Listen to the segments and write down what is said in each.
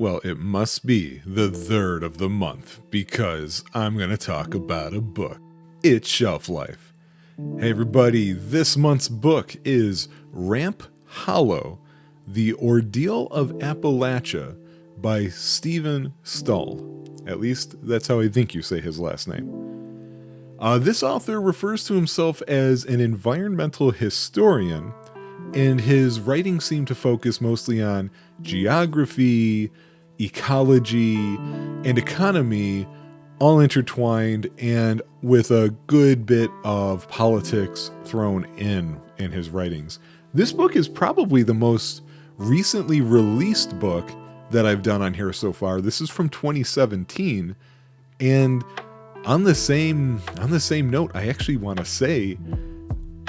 Well, it must be the third of the month because I'm going to talk about a book. It's Shelf Life. Hey everybody, this month's book is Ramp Hollow, The Ordeal of Appalachia by Stephen Stull. At least that's how I think you say his last name. This author refers to himself as an environmental historian, and his writings seem to focus mostly on geography, ecology, and economy, all intertwined and with a good bit of politics thrown in his writings. This book is probably the most recently released book that I've done on here so far. This is from 2017, and on the same note, I actually want to say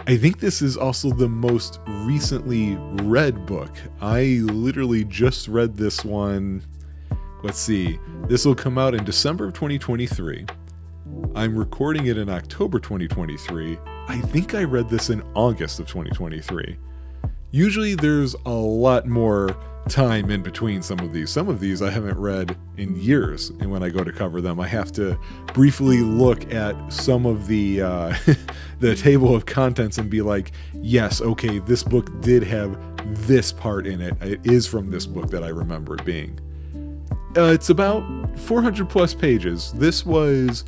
I think this is also the most recently read book. I literally just read this one. Let's see. This will come out in December of 2023. I'm recording it in October 2023. I think I read this in August of 2023. Usually there's a lot more time in between some of these. Some of these I haven't read in years, and when I go to cover them, I have to briefly look at some of the the table of contents and be like, yes, okay, this book did have this part in it. It is from this book that I remember it being. It's about 400 plus pages. This was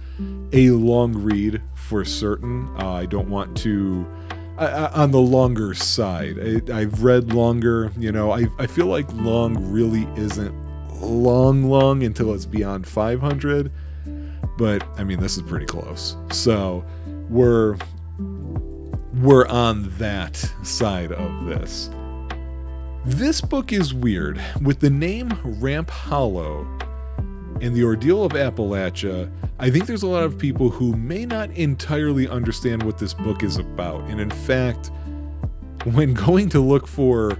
a long read for certain. I don't want to... on the longer side. I've read longer, I feel like long really isn't long until it's beyond 500, but I mean, this is pretty close. So we're on that side of this. This book is weird. With the name Ramp Hollow and the Ordeal of Appalachia, I think there's a lot of people who may not entirely understand what this book is about. And in fact, when going to look for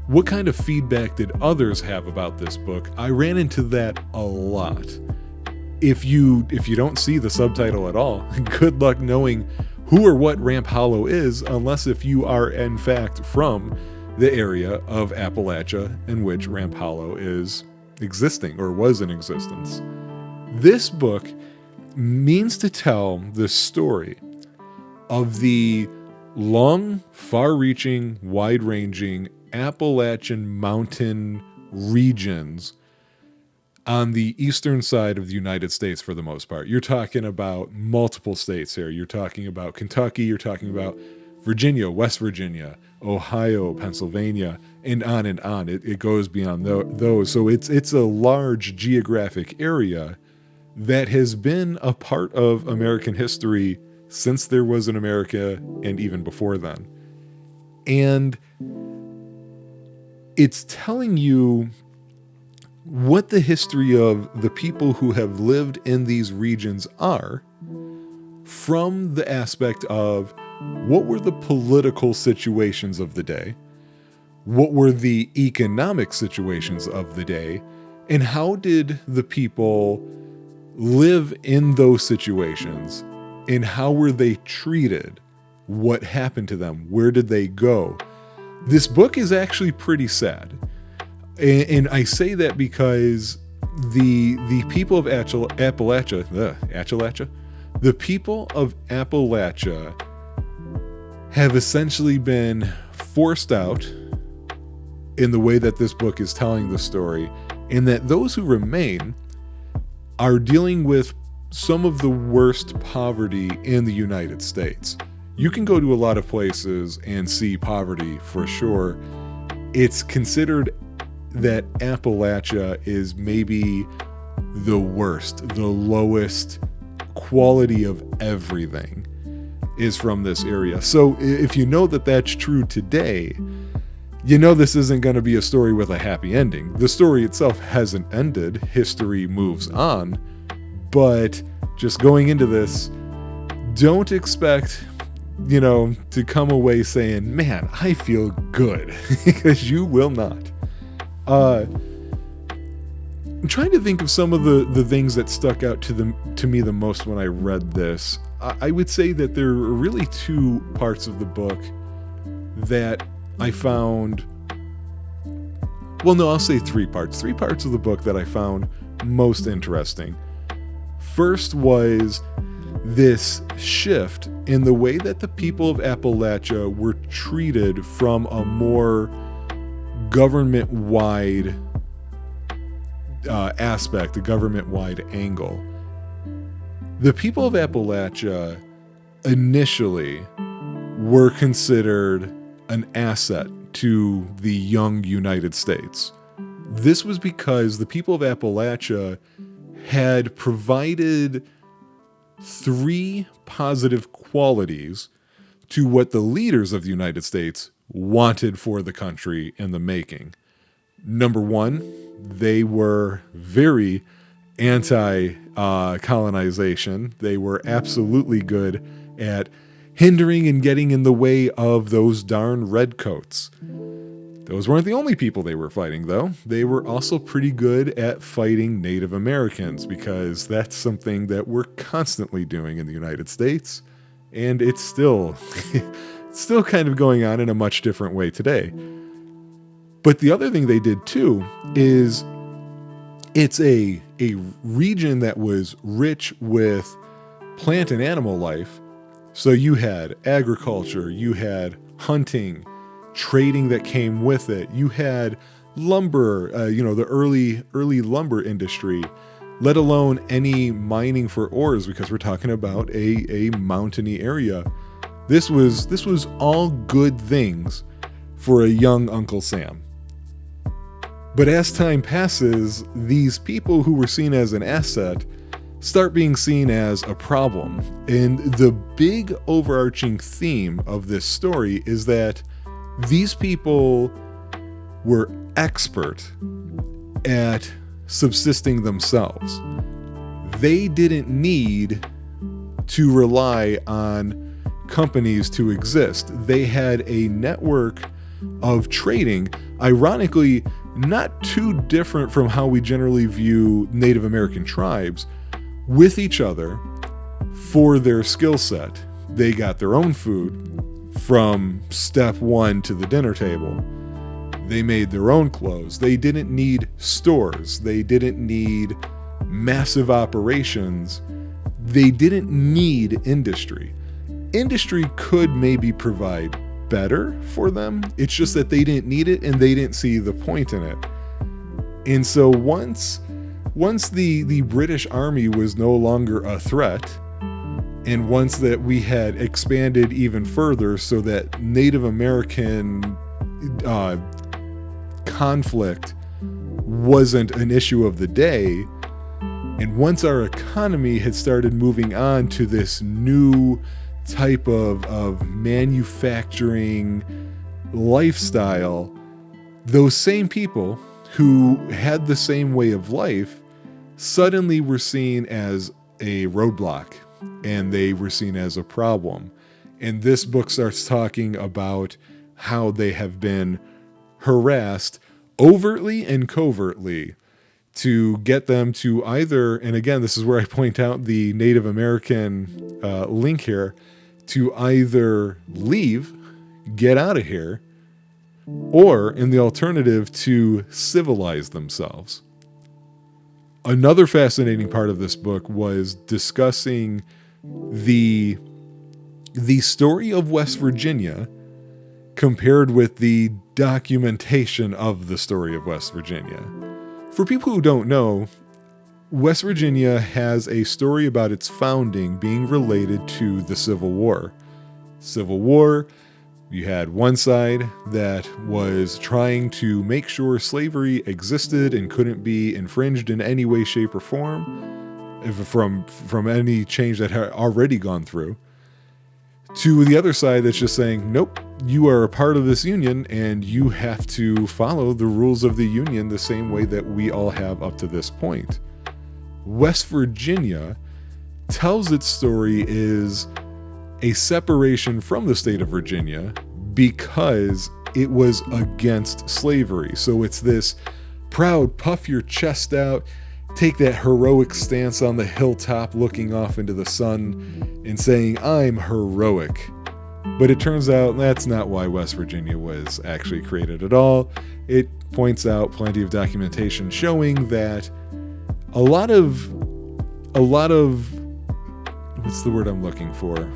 what kind of feedback did others have about this book, I ran into that a lot. If you don't see the subtitle at all, good luck knowing who or what Ramp Hollow is, unless if you are in fact from the area of Appalachia in which Ramp Hollow is existing or was in existence. This book means to tell the story of the long, far-reaching, wide-ranging Appalachian mountain regions on the eastern side of the United States for the most part. You're talking about multiple states here. You're talking about Kentucky, you're talking about Virginia, West Virginia, Ohio, Pennsylvania, and on and on. It goes beyond those. So it's a large geographic area that has been a part of American history since there was an America and even before then. And it's telling you what the history of the people who have lived in these regions are, from the aspect of what were the political situations of the day, what were the economic situations of the day, and how did the people live in those situations, and how were they treated, what happened to them, where did they go. This book is actually pretty sad, and I say that because the people of Appalachia, the people of Appalachia have essentially been forced out in the way that this book is telling the story, and that those who remain are dealing with some of the worst poverty in the United States. You can go to a lot of places and see poverty for sure. It's considered that Appalachia is maybe the worst, the lowest quality of everything is from this area. So if you know that that's true today, you know this isn't going to be a story with a happy ending. The story itself hasn't ended. History moves on. But just going into this, don't expect, to come away saying, man, I feel good, because you will not. I'm trying to think of some of the things that stuck out to me the most when I read this. I would say that there are really two parts of the book that I found Well, no, I'll say three parts. Three parts of the book that I found most interesting. First was this shift in the way that the people of Appalachia were treated from a more government-wide aspect, a government-wide angle. The people of Appalachia initially were considered an asset to the young United States. This was because the people of Appalachia had provided three positive qualities to what the leaders of the United States wanted for the country in the making. Number one, they were very anti-colonization. They were absolutely good at hindering and getting in the way of those darn redcoats. Those weren't the only people they were fighting, though. They were also pretty good at fighting Native Americans, because that's something that we're constantly doing in the United States, and it's still kind of going on in a much different way today. But the other thing they did too is it's a region that was rich with plant and animal life. So you had agriculture, you had hunting, trading that came with it. You had lumber, the early lumber industry, let alone any mining for ores, because we're talking about a mountainy area. This was all good things for a young Uncle Sam. But as time passes, these people who were seen as an asset start being seen as a problem. And the big overarching theme of this story is that these people were expert at subsisting themselves. They didn't need to rely on companies to exist. They had a network of trading, ironically, not too different from how we generally view Native American tribes, with each other for their skill set. They got their own food from step one to the dinner table. They made their own clothes. They didn't need stores. They didn't need massive operations. They didn't need industry. Industry could maybe provide better for them. It's just that they didn't need it and they didn't see the point in it. And so once the British Army was no longer a threat, and once that we had expanded even further so that Native American conflict wasn't an issue of the day, and once our economy had started moving on to this new type of manufacturing lifestyle, those same people who had the same way of life suddenly were seen as a roadblock, and they were seen as a problem. And this book starts talking about how they have been harassed overtly and covertly to get them to either, and again, this is where I point out the Native American link here, to either leave, get out of here, or in the alternative, to civilize themselves. Another fascinating part of this book was discussing the story of West Virginia compared with the documentation of the story of West Virginia. For people who don't know, West Virginia has a story about its founding being related to the Civil War. Civil War, you had one side that was trying to make sure slavery existed and couldn't be infringed in any way, shape, or form from any change that had already gone through, to the other side that's just saying, nope, you are a part of this union and you have to follow the rules of the union the same way that we all have up to this point. West Virginia tells its story is a separation from the state of Virginia because it was against slavery. So it's this proud, puff your chest out, take that heroic stance on the hilltop looking off into the sun and saying, I'm heroic. But it turns out that's not why West Virginia was actually created at all. It points out plenty of documentation showing that a lot of what's the word I'm looking for?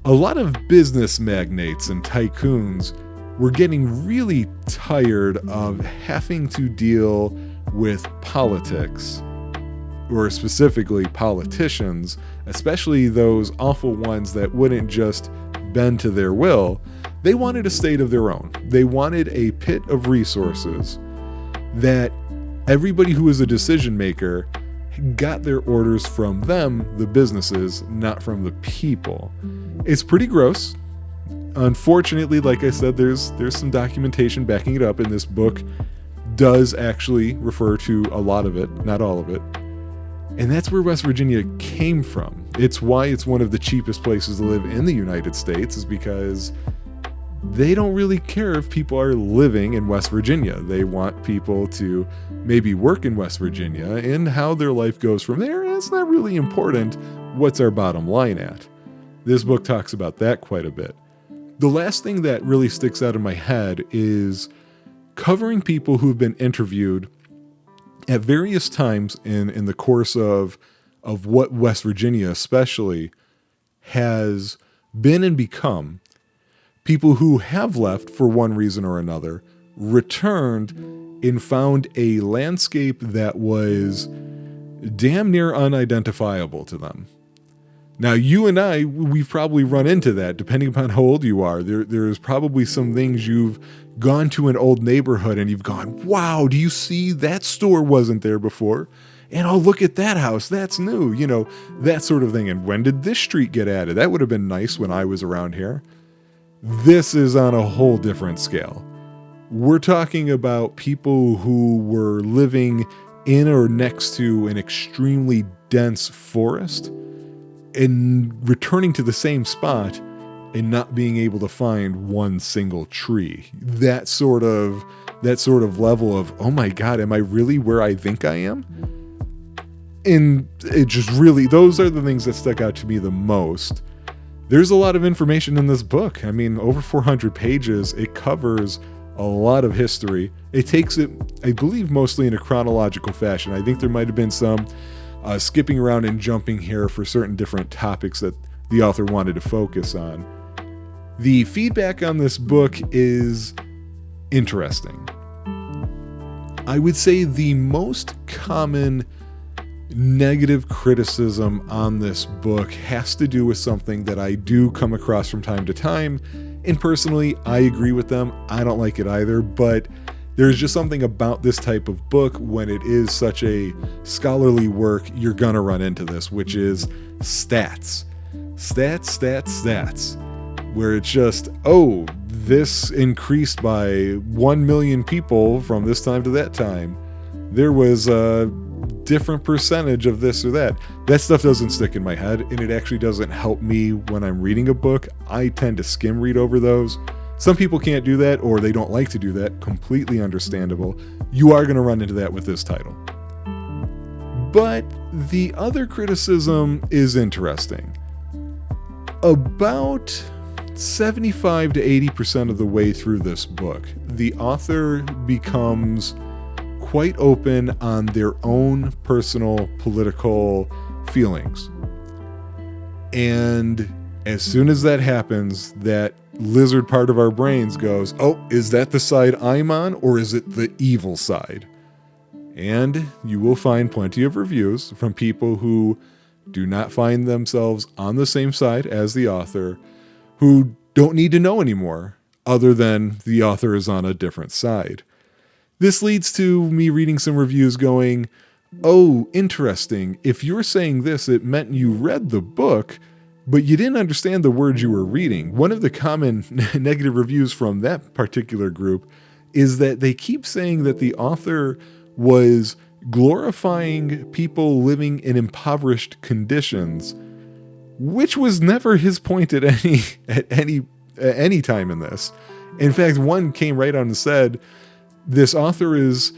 A lot of business magnates and tycoons were getting really tired of having to deal with politics, or specifically politicians, especially those awful ones that wouldn't just bend to their will. They wanted a state of their own. They wanted a pit of resources that everybody who was a decision maker got their orders from them, the businesses, not from the people. It's pretty gross. Unfortunately, like I said, there's some documentation backing it up, and this book does actually refer to a lot of it, not all of it. And that's where West Virginia came from. It's why it's one of the cheapest places to live in the United States, is because they don't really care if people are living in West Virginia. They want people to maybe work in West Virginia, and how their life goes from there, it's not really important. What's our bottom line at? This book talks about that quite a bit. The last thing that really sticks out in my head is covering people who've been interviewed at various times in the course of what West Virginia especially has been and become. People who have left for one reason or another, returned and found a landscape that was damn near unidentifiable to them. Now, you and I, we've probably run into that, depending upon how old you are. There's probably some things you've gone to an old neighborhood and you've gone, wow, do you see that store wasn't there before? And oh, look at that house, that's new, that sort of thing. And when did this street get added? That would have been nice when I was around here. This is on a whole different scale. We're talking about people who were living in or next to an extremely dense forest and returning to the same spot and not being able to find one single tree. That sort of level of, oh my God, am I really where I think I am? And it just really, those are the things that stuck out to me the most. There's a lot of information in this book. I mean, over 400 pages. It covers a lot of history. It takes it, I believe, mostly in a chronological fashion. I think there might have been some skipping around and jumping here for certain different topics that the author wanted to focus on. The feedback on this book is interesting. I would say the most common negative criticism on this book has to do with something that I do come across from time to time, and personally, I agree with them. I don't like it either, but there's just something about this type of book, when it is such a scholarly work, you're gonna run into this, which is stats. Stats. Where it's just, oh, this increased by 1 million people from this time to that time. There was a different percentage of this or that. That stuff doesn't stick in my head, and it actually doesn't help me when I'm reading a book. I tend to skim read over those. Some people can't do that, or they don't like to do that. Completely understandable. You are going to run into that with this title. But the other criticism is interesting. About 75 to 80% of the way through this book, the author becomes quite open on their own personal political feelings. And as soon as that happens, that lizard part of our brains goes, oh, is that the side I'm on, or is it the evil side? And you will find plenty of reviews from people who do not find themselves on the same side as the author, who don't need to know anymore, other than the author is on a different side. This leads to me reading some reviews going, oh, interesting. If you're saying this, it meant you read the book, but you didn't understand the words you were reading. One of the common negative reviews from that particular group is that they keep saying that the author was glorifying people living in impoverished conditions, which was never his point at any time in this. In fact, one came right out and said, this author is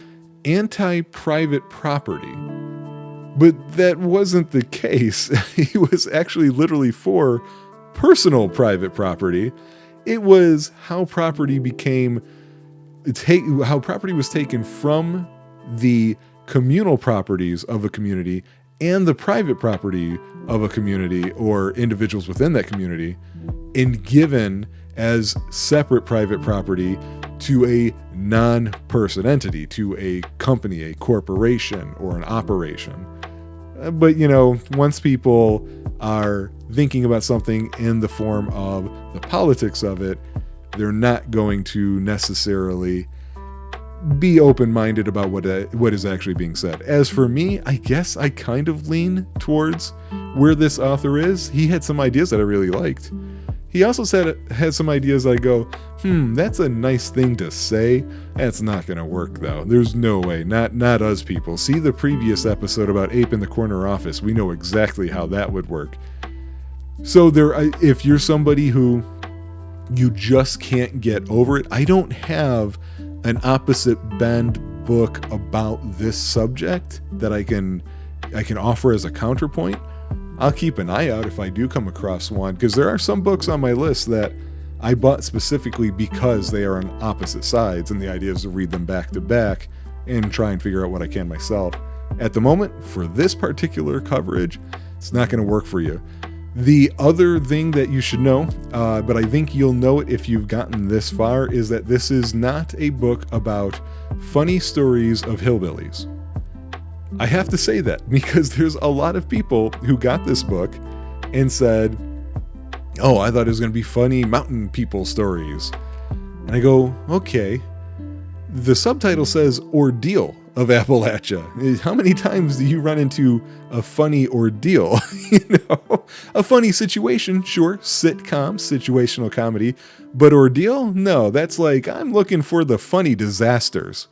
anti-private property. But that wasn't the case. He was actually literally for personal private property. It was how property became how property was taken from the communal properties of a community and the private property of a community or individuals within that community and given as separate private property to a non-person entity, to a company, a corporation, or an operation. But, once people are thinking about something in the form of the politics of it, they're not going to necessarily be open-minded about what is actually being said. As for me, I guess I kind of lean towards where this author is. He had some ideas that I really liked. He also had some ideas I go, that's a nice thing to say. That's not going to work, though. There's no way. Not us people. See the previous episode about Ape in the Corner Office. We know exactly how that would work. So if you're somebody who you just can't get over it, I don't have an opposite bend book about this subject that I can offer as a counterpoint. I'll keep an eye out if I do come across one, because there are some books on my list that I bought specifically because they are on opposite sides, and the idea is to read them back to back and try and figure out what I can myself. At the moment, for this particular coverage, it's not going to work for you. The other thing that you should know, but I think you'll know it if you've gotten this far, is that this is not a book about funny stories of hillbillies. I have to say that because there's a lot of people who got this book and said, oh, I thought it was going to be funny mountain people stories. And I go, okay. The subtitle says Ordeal of Appalachia. How many times do you run into a funny ordeal? A funny situation, sure, sitcom, situational comedy, but ordeal? No, that's like, I'm looking for the funny disasters.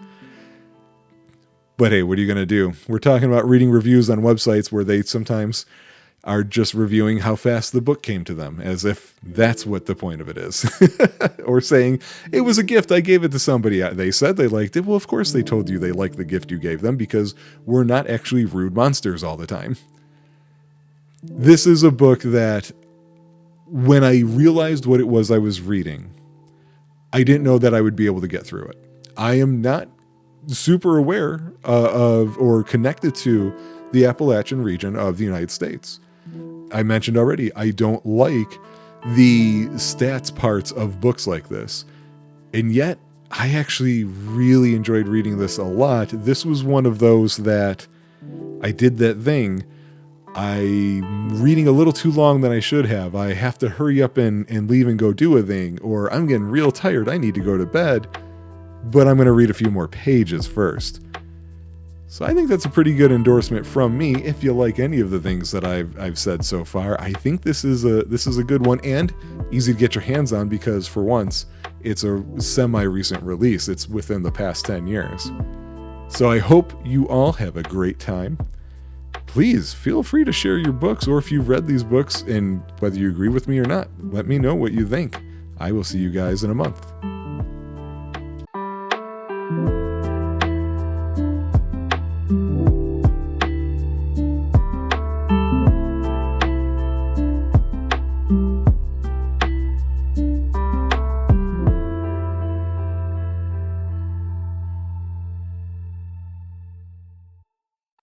But hey, what are you going to do? We're talking about reading reviews on websites where they sometimes are just reviewing how fast the book came to them, as if that's what the point of it is. Or saying, it was a gift, I gave it to somebody. They said they liked it. Well, of course they told you they liked the gift you gave them, because we're not actually rude monsters all the time. This is a book that, when I realized what it was I was reading, I didn't know that I would be able to get through it. I am not super aware of or connected to the Appalachian region of the United States. I mentioned already, I don't like the stats parts of books like this. And yet, I actually really enjoyed reading this a lot. This was one of those that I did that thing. I'm reading a little too long than I should have. I have to hurry up and leave and go do a thing. Or I'm getting real tired. I need to go to bed. But I'm going to read a few more pages first. So I think that's a pretty good endorsement from me. If you like any of the things that I've said so far, I think this is a good one and easy to get your hands on, because for once, it's a semi-recent release. It's within the past 10 years. So I hope you all have a great time. Please feel free to share your books, or if you've read these books and whether you agree with me or not, let me know what you think. I will see you guys in a month.